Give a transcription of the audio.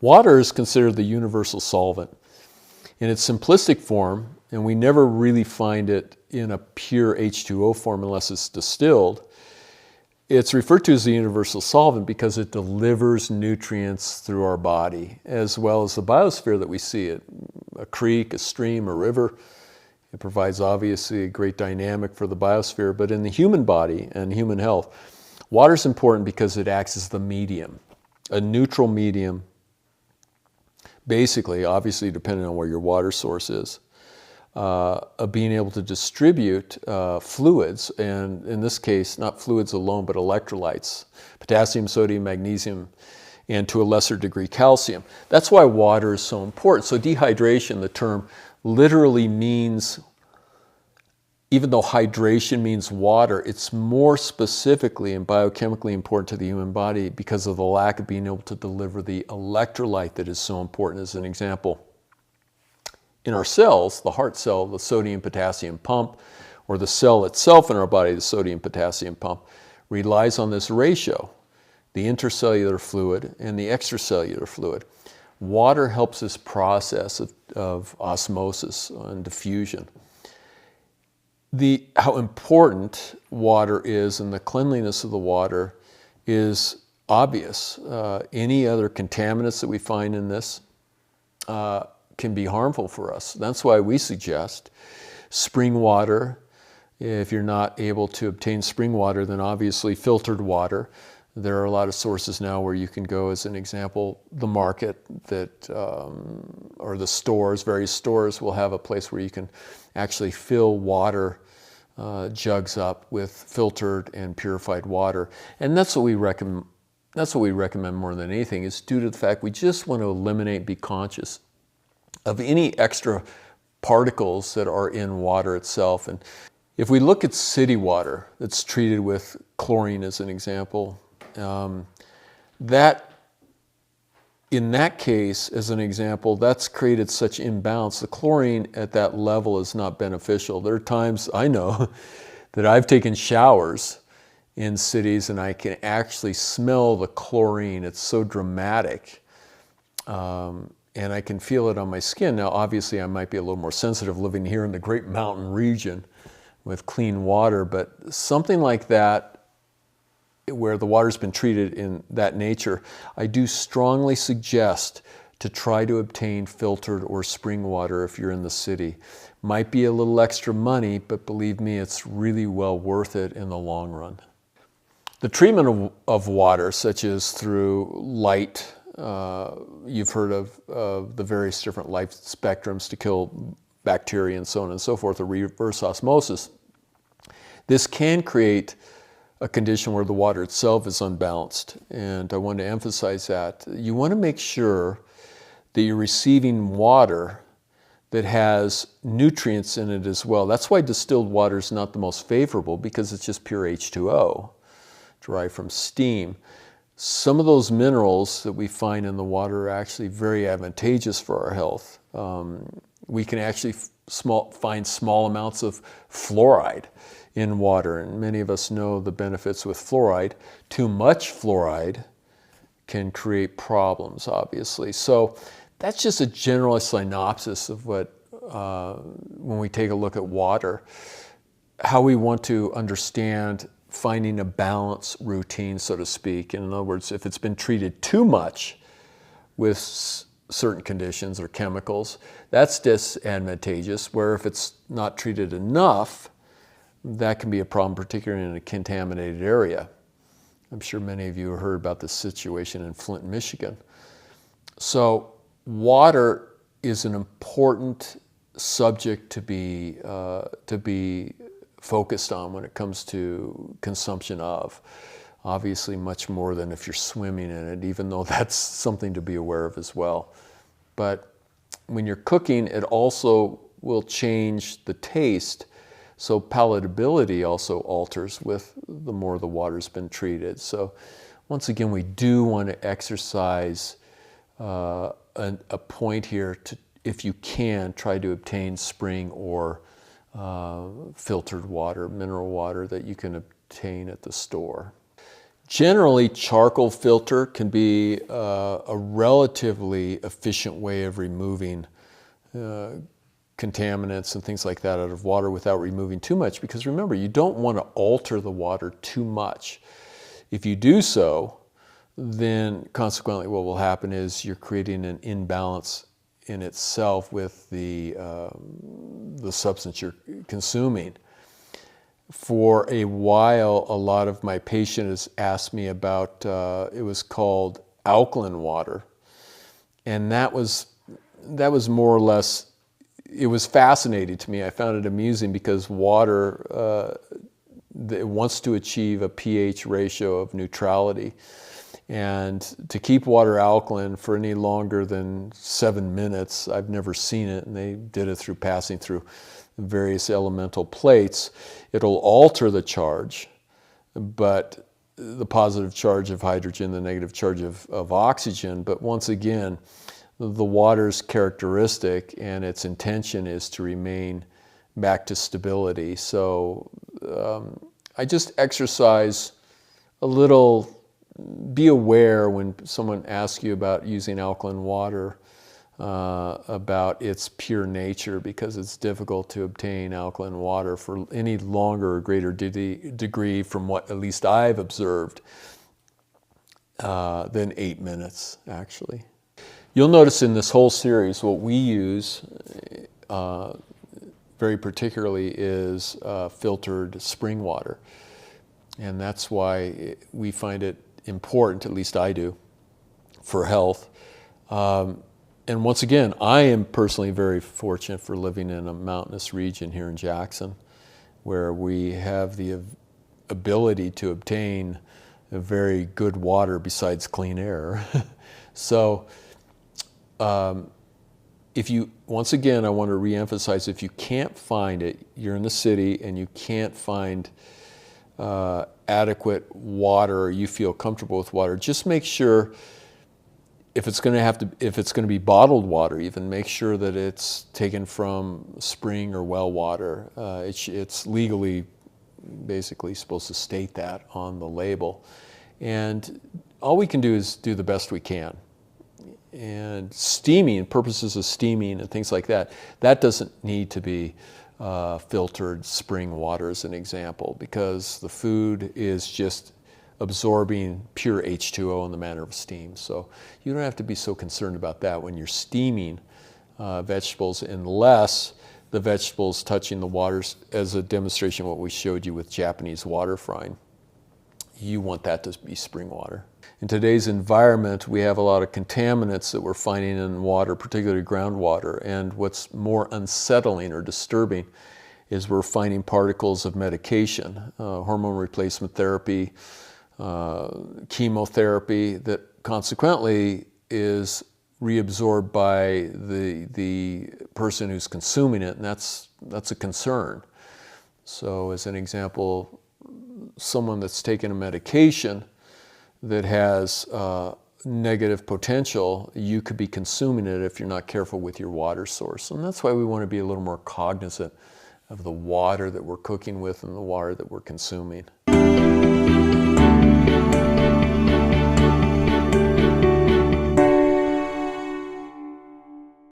Water is considered the universal solvent. In its simplistic form, and we never really find it in a pure H2O form unless it's distilled, it's referred to as the universal solvent because it delivers nutrients through our body, as well as the biosphere that we see it. A creek, a stream, a river. It provides obviously a great dynamic for the biosphere, but in the human body and human health, water is important because it acts as the medium, a neutral medium, basically, obviously depending on where your water source is, of being able to distribute fluids, and in this case, not fluids alone, but electrolytes, potassium, sodium, magnesium, and to a lesser degree, calcium. That's why water is so important. So dehydration, the term, literally means, even though hydration means water, it's more specifically and biochemically important to the human body because of the lack of being able to deliver the electrolyte that is so important. As an example, in our cells, the heart cell, the sodium-potassium pump, or the cell itself in our body, the sodium-potassium pump, relies on this ratio, the intercellular fluid and the extracellular fluid. Water helps this process of osmosis and diffusion. How important water is and the cleanliness of the water is obvious. Any other contaminants that we find in this can be harmful for us. That's why we suggest spring water. If you're not able to obtain spring water, then obviously filtered water. There are a lot of sources now where you can go, as an example, the market that, or the stores, various stores will have a place where you can actually fill water jugs up with filtered and purified water. And that's what we recommend. That's what we recommend more than anything, is due to the fact we just want to eliminate, be conscious of any extra particles that are in water itself. And if we look at city water that's treated with chlorine as an example, that in that case, as an example, that's created such imbalance. The chlorine at that level is not beneficial. There are times I know that I've taken showers in cities and I can actually smell the chlorine. It's so dramatic. And I can feel it on my skin. Now, obviously, I might be a little more sensitive living here in the Great Mountain region with clean water, but something like that, where the water's been treated in that nature, I do strongly suggest to try to obtain filtered or spring water if you're in the city. Might be a little extra money, but believe me, it's really well worth it in the long run. The treatment of water, such as through light, you've heard of the various different light spectrums to kill bacteria and so on and so forth, or reverse osmosis. This can create a condition where the water itself is unbalanced, and I want to emphasize that. You want to make sure that you're receiving water that has nutrients in it as well. That's why distilled water is not the most favorable, because it's just pure H2O, derived from steam. Some of those minerals that we find in the water are actually very advantageous for our health. We can actually find small amounts of fluoride in water, and many of us know the benefits with fluoride. Too much fluoride can create problems, obviously. So that's just a general synopsis of what, when we take a look at water, how we want to understand finding a balance routine, so to speak. In other words, if it's been treated too much with certain conditions or chemicals, that's disadvantageous, where if it's not treated enough, that can be a problem, particularly in a contaminated area. I'm sure many of you have heard about this situation in Flint, Michigan. So water is an important subject to be focused on when it comes to consumption of. Obviously much more than if you're swimming in it, even though that's something to be aware of as well. But when you're cooking, it also will change the taste. So palatability also alters with the more the water's been treated. So once again, we do want to exercise a point here to, if you can, try to obtain spring or filtered water, mineral water that you can obtain at the store. Generally, charcoal filter can be a relatively efficient way of removing contaminants and things like that out of water without removing too much, because remember, you don't want to alter the water too much. If you do so, then consequently what will happen is you're creating an imbalance in itself with the substance you're consuming. For a while, a lot of my patients asked me about, it was called alkaline water. And that was more or less, it was fascinating to me. I found it amusing because water, it wants to achieve a pH ratio of neutrality. And to keep water alkaline for any longer than 7 minutes, I've never seen it, and they did it through passing through various elemental plates. It'll alter the charge, but the positive charge of hydrogen, the negative charge of oxygen. But once again, the water's characteristic and its intention is to remain back to stability. So I just exercise a little, be aware when someone asks you about using alkaline water, about its pure nature, because it's difficult to obtain alkaline water for any longer or greater degree from what at least I've observed than 8 minutes, actually. You'll notice in this whole series what we use very particularly is filtered spring water. And that's why we find it important, at least I do, for health. And once again, I am personally very fortunate for living in a mountainous region here in Jackson, where we have the ability to obtain a very good water besides clean air. So if you, once again, I want to reemphasize, if you can't find it, you're in the city and you can't find adequate water, or you feel comfortable with water, just make sure, if it's going to be bottled water, even make sure that it's taken from spring or well water. It's legally, basically, supposed to state that on the label. And all we can do is do the best we can. And steaming, purposes of steaming and things like that, that doesn't need to be filtered spring water as an example, because the food is just absorbing pure H2O in the manner of steam. So you don't have to be so concerned about that when you're steaming vegetables, unless the vegetables touching the waters, as a demonstration of what we showed you with Japanese water frying. You want that to be spring water. In today's environment, we have a lot of contaminants that we're finding in water, particularly groundwater. And what's more unsettling or disturbing is we're finding particles of medication, hormone replacement therapy, chemotherapy, that consequently is reabsorbed by the person who's consuming it, and that's a concern. So as an example, someone that's taken a medication that has negative potential, you could be consuming it if you're not careful with your water source. And that's why we want to be a little more cognizant of the water that we're cooking with and the water that we're consuming.